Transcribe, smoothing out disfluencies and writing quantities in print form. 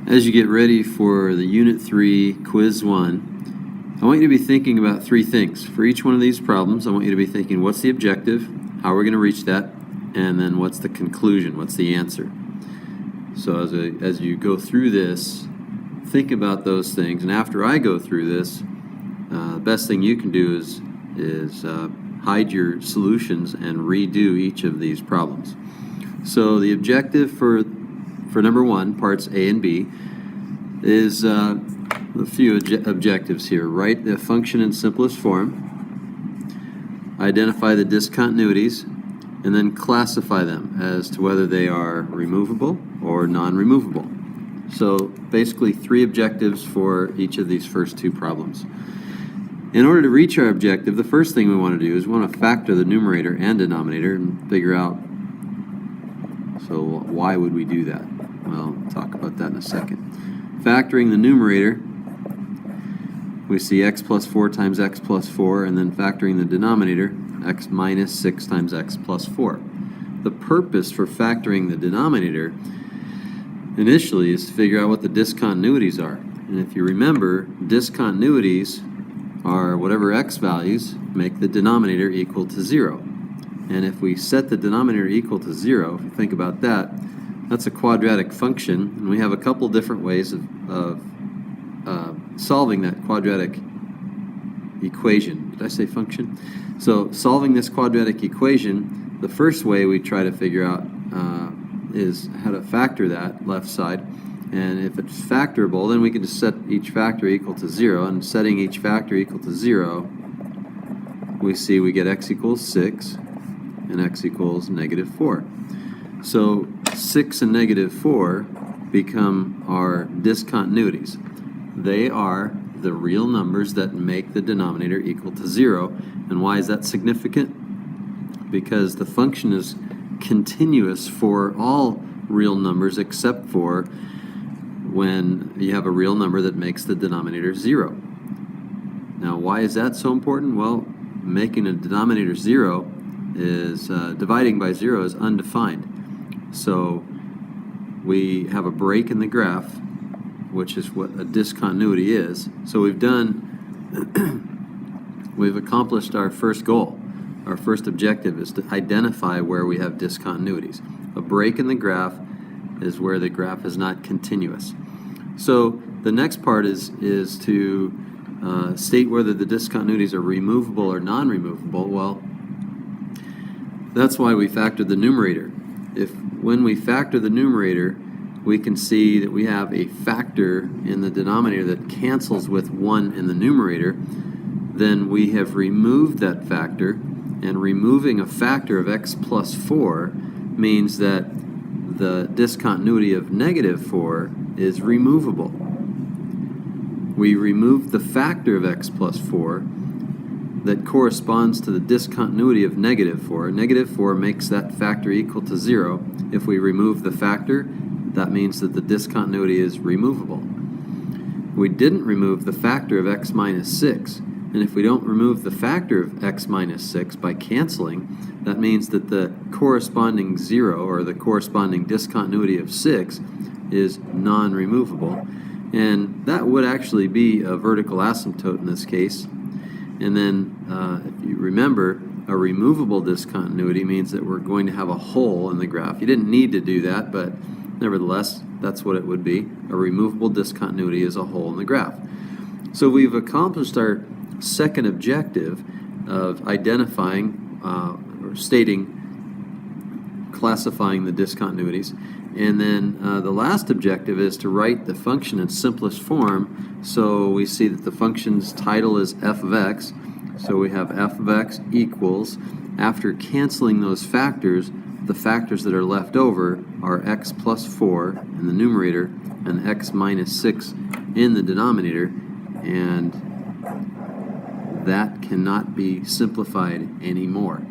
As you get ready for the Unit 3 Quiz 1, I want you to be thinking about three things. For each one of these problems, I want you to be thinking, what's the objective, how are we going to reach that, and then what's the conclusion, what's the answer. So as you go through this, think about those things. And after I go through this, the best thing you can do is hide your solutions and redo each of these problems. So the objective for number 1, parts A and B, is a few objectives here. Write the function in simplest form, identify the discontinuities, and then classify them as to whether they are removable or non-removable. So basically 3 objectives for each of these first 2 problems. In order to reach our objective, the first thing we want to do is we want to factor the numerator and denominator and figure out, so why would we do that? Well, I'll talk about that in a second. Factoring the numerator, we see x plus 4 times x plus 4, and then factoring the denominator, x minus 6 times x plus 4. The purpose for factoring the denominator initially is to figure out what the discontinuities are. And if you remember, discontinuities are whatever x values make the denominator equal to 0. And if we set the denominator equal to 0, if you think about that, that's a quadratic function, and we have a couple different ways of solving that quadratic equation. Did I say function? So solving this quadratic equation, the first way we try to figure out is how to factor that left side. And if it's factorable, then we can just set each factor equal to 0. And setting each factor equal to 0, we see we get x equals 6 and x equals negative 4. So 6 and negative 4 become our discontinuities. They are the real numbers that make the denominator equal to 0. And why is that significant? Because the function is continuous for all real numbers except for when you have a real number that makes the denominator 0. Now, why is that so important? Well, making a denominator 0 is dividing by 0 is undefined. So we have a break in the graph, which is what a discontinuity is. So we've accomplished our first goal. Our first objective is to identify where we have discontinuities. A break in the graph is where the graph is not continuous. So the next part is to state whether the discontinuities are removable or non-removable. Well, that's why we factor the numerator. When we factor the numerator, we can see that we have a factor in the denominator that cancels with 1 in the numerator. Then we have removed that factor, and removing a factor of x plus 4 means that the discontinuity of negative 4 is removable. We removed the factor of x plus 4 that corresponds to the discontinuity of negative 4. Negative 4 makes that factor equal to 0. If we remove the factor, that means that the discontinuity is removable. We didn't remove the factor of x minus 6. And if we don't remove the factor of x minus 6 by canceling, that means that the corresponding 0, or the corresponding discontinuity of 6, is non-removable. And that would actually be a vertical asymptote in this case. And then, if you remember, a removable discontinuity means that we're going to have a hole in the graph. You didn't need to do that, but nevertheless, that's what it would be. A removable discontinuity is a hole in the graph. So we've accomplished our second objective of identifying or stating, classifying the discontinuities. And then the last objective is to write the function in simplest form. So we see that the function's title is f of x. So we have f of x equals, after canceling those factors, the factors that are left over are x plus 4 in the numerator and x minus 6 in the denominator. And that cannot be simplified anymore.